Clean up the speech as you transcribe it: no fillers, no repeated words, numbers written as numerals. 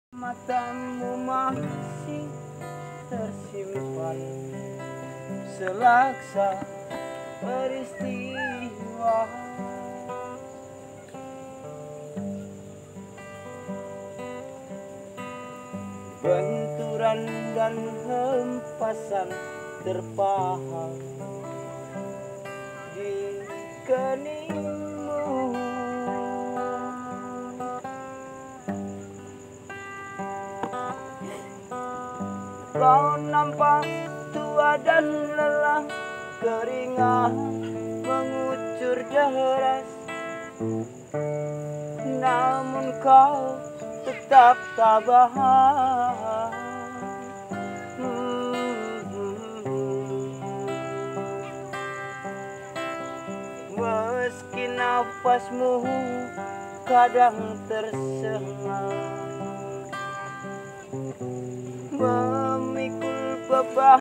Matamu masih tersimpan selaksa peristiwa. Benturan dan hempasan terpahat di keningmu. Kau nampak tua dan lelah, keringat mengucur deras, namun kau tetap tabah. Meski nafasmu kadang tersengal, memikul beban